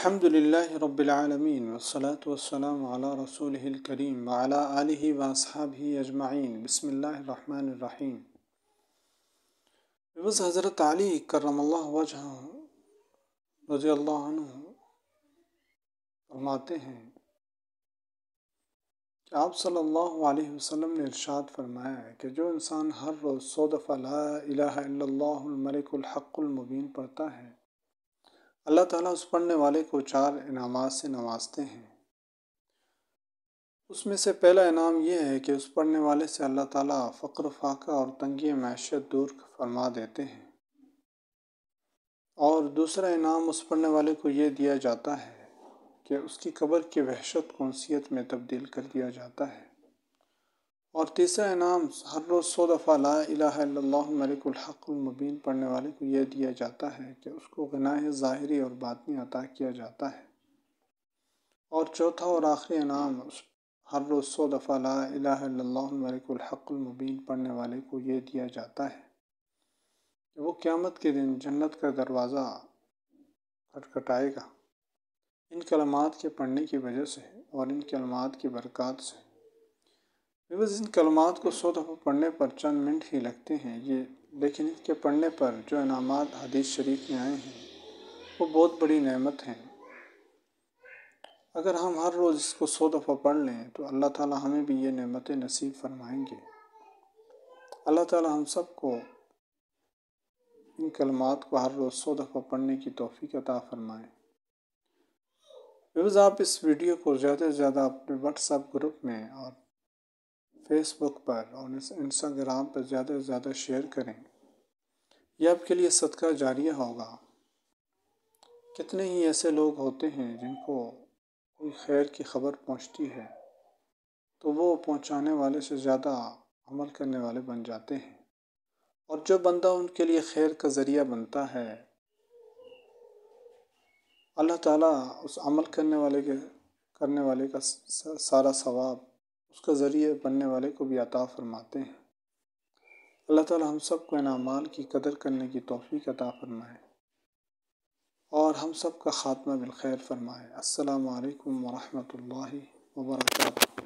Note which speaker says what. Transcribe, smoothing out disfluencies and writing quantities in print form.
Speaker 1: الحمد لله رب العالمين والصلاة والسلام على رسوله الكريم وعلى آله وأصحابه أجمعين بسم الله الرحمن الرحیم۔ بس حضرت علی کرم اللہ وجہہ رضی اللہ عنہ فرماتے ہیں کہ آپ صلی اللہ علیہ وسلم نے ارشاد فرمایا ہے کہ جو انسان ہر روز 100 دفعہ لا الہ الا اللہ الملک الحق المبین پڑھتا ہے، اللہ تعالیٰ اس پڑھنے والے کو 4 انعامات سے نوازتے ہیں۔ اس میں سے پہلا انعام یہ ہے کہ اس پڑھنے والے سے اللہ تعالیٰ فقر و فاقہ اور تنگی معیشت دور فرما دیتے ہیں، اور دوسرا انعام اس پڑھنے والے کو یہ دیا جاتا ہے کہ اس کی قبر کی وحشت کو انسیت میں تبدیل کر دیا جاتا ہے، اور تیسرا انعام ہر روز 100 دفعہ لا الہ الا اللہ الملک الحق المبین پڑھنے والے کو یہ دیا جاتا ہے کہ اس کو غنائے ظاہری اور باطنی عطا کیا جاتا ہے، اور چوتھا اور آخری انعام ہر روز 100 دفعہ لا الہ الا اللہ الملک الحق المبین پڑھنے والے کو یہ دیا جاتا ہے کہ وہ قیامت کے دن جنت کا دروازہ کھٹکھٹائے گا ان کلمات کے پڑھنے کی وجہ سے اور ان کلمات کی برکات سے۔ بس ان کلمات کو 100 دفعہ پڑھنے پر چند منٹ ہی لگتے ہیں لیکن ان کے پڑھنے پر جو انعامات حدیث شریف میں آئے ہیں وہ بہت بڑی نعمت ہیں۔ اگر ہم ہر روز اس کو 100 دفعہ پڑھ لیں تو اللہ تعالیٰ ہمیں بھی یہ نعمتیں نصیب فرمائیں گے۔ اللہ تعالیٰ ہم سب کو ان کلمات کو ہر روز 100 دفعہ پڑھنے کی توفیق عطا فرمائیں۔ بس آپ اس ویڈیو کو زیادہ سے زیادہ اپنے واٹس ایپ گروپ میں اور فیس بک پر اور انسٹاگرام پر زیادہ سے زیادہ شیئر کریں، یہ آپ کے لیے صدقہ جاریہ ہوگا۔ کتنے ہی ایسے لوگ ہوتے ہیں جن کو کوئی خیر کی خبر پہنچتی ہے تو وہ پہنچانے والے سے زیادہ عمل کرنے والے بن جاتے ہیں، اور جو بندہ ان کے لیے خیر کا ذریعہ بنتا ہے اللہ تعالیٰ اس عمل کرنے والے کا سارا ثواب اس کا ذریعہ بننے والے کو بھی عطا فرماتے ہیں۔ اللہ تعالیٰ ہم سب کو ان اعمال کی قدر کرنے کی توفیق عطا فرمائے اور ہم سب کا خاتمہ بالخیر فرمائے۔ السلام علیکم ورحمۃ اللہ وبرکاتہ۔